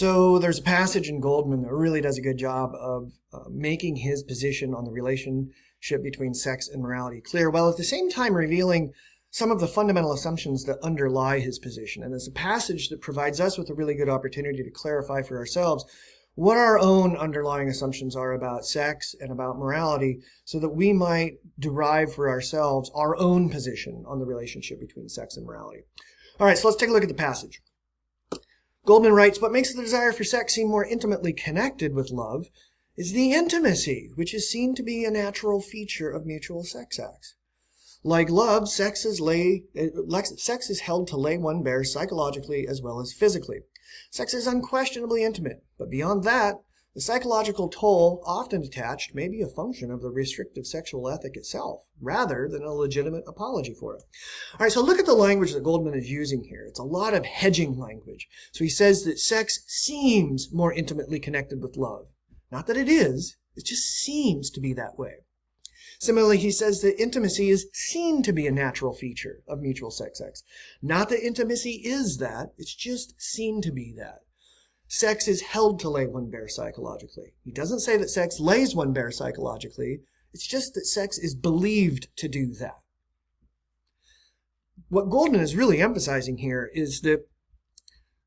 So there's a passage in Goldman that really does a good job of making his position on the relationship between sex and morality clear, while at the same time revealing some of the fundamental assumptions that underlie his position. And it's a passage that provides us with a really good opportunity to clarify for ourselves what our own underlying assumptions are about sex and about morality, so that we might derive for ourselves our own position on the relationship between sex and morality. All right, so let's take a look at the passage. Goldman writes, "What makes the desire for sex seem more intimately connected with love is the intimacy, which is seen to be a natural feature of mutual sex acts. Like love, sex is held to lay one bare psychologically as well as physically. Sex is unquestionably intimate, but beyond that, the psychological toll often attached may be a function of the restrictive sexual ethic itself, rather than a legitimate apology for it." All right, so look at the language that Goldman is using here. It's a lot of hedging language. So he says that sex seems more intimately connected with love. Not that it is, it just seems to be that way. Similarly, he says that intimacy is seen to be a natural feature of mutual sex acts. Not that intimacy is that, it's just seen to be that. Sex is held to lay one bare psychologically. He doesn't say that sex lays one bare psychologically. It's just that sex is believed to do that. What Goldman is really emphasizing here is that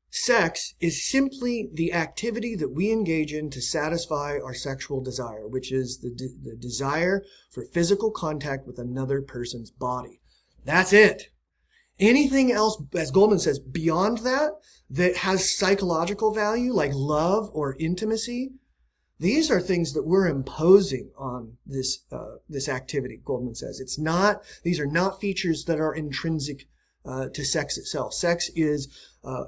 sex is simply the activity that we engage in to satisfy our sexual desire, which is the desire for physical contact with another person's body. That's it. Anything else, as Goldman says, beyond that has psychological value, like love or intimacy, these are things that we're imposing on this activity, Goldman says. These are not features that are intrinsic to sex itself. Sex is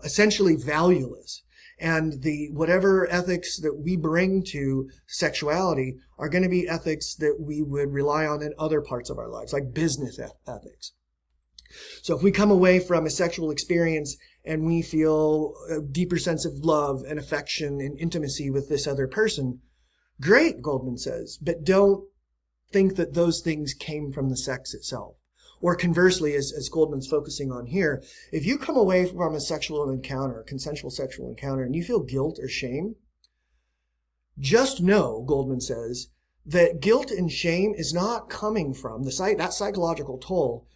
essentially valueless. And whatever ethics that we bring to sexuality are going to be ethics that we would rely on in other parts of our lives, like business ethics. So if we come away from a sexual experience and we feel a deeper sense of love and affection and intimacy with this other person, great, Goldman says, but don't think that those things came from the sex itself. Or conversely, as Goldman's focusing on here, if you come away from a sexual encounter, a consensual sexual encounter, and you feel guilt or shame, just know, Goldman says, that guilt and shame is not coming from, that psychological toll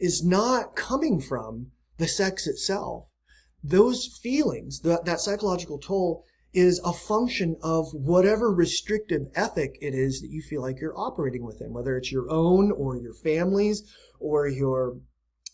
is not coming from the sex itself. Those feelings, that psychological toll, is a function of whatever restrictive ethic it is that you feel like you're operating within, whether it's your own or your family's or your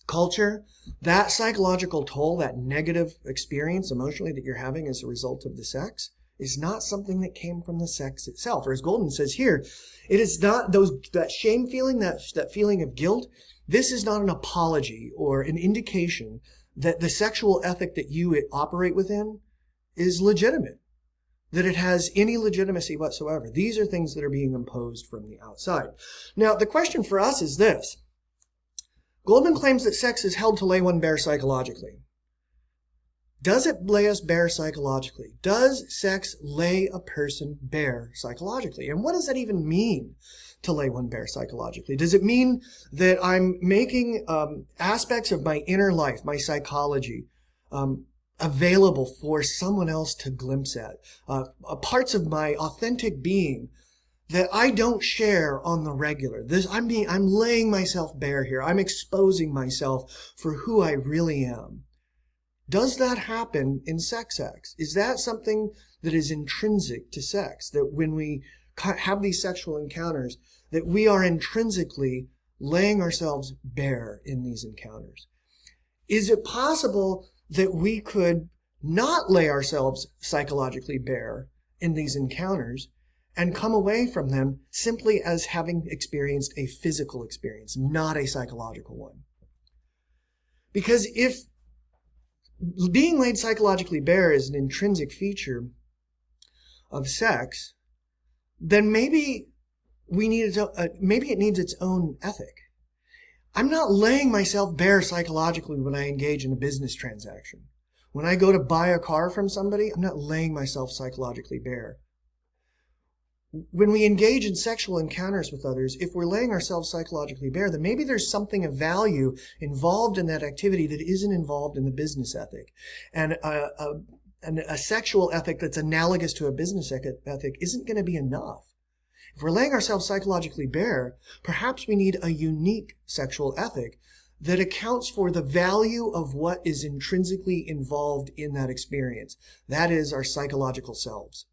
culture. That psychological toll, that negative experience emotionally that you're having as a result of the sex, is not something that came from the sex itself. Or as Goldman says here, it is not that shame feeling, that feeling of guilt. This is not an apology or an indication that the sexual ethic that you operate within is legitimate, that it has any legitimacy whatsoever. These are things that are being imposed from the outside. Now, the question for us is this. Goldman claims that sex is held to lay one bare psychologically. Does it lay us bare psychologically? Does sex lay a person bare psychologically? And what does that even mean, to lay one bare psychologically? Does it mean that I'm making aspects of my inner life, my psychology, available for someone else to glimpse at? Parts of my authentic being that I don't share on the regular. I'm laying myself bare here. I'm exposing myself for who I really am. Does that happen in sex acts? Is that something that is intrinsic to sex? That when we have these sexual encounters, that we are intrinsically laying ourselves bare in these encounters? Is it possible that we could not lay ourselves psychologically bare in these encounters and come away from them simply as having experienced a physical experience, not a psychological one? Because if being laid psychologically bare is an intrinsic feature of sex, then maybe it needs its own ethic. I'm not laying myself bare psychologically when I engage in a business transaction. When I go to buy a car from somebody, I'm not laying myself psychologically bare. When we engage in sexual encounters with others, if we're laying ourselves psychologically bare, then maybe there's something of value involved in that activity that isn't involved in the business ethic. And a sexual ethic that's analogous to a business ethic isn't going to be enough. If we're laying ourselves psychologically bare, perhaps we need a unique sexual ethic that accounts for the value of what is intrinsically involved in that experience. That is our psychological selves.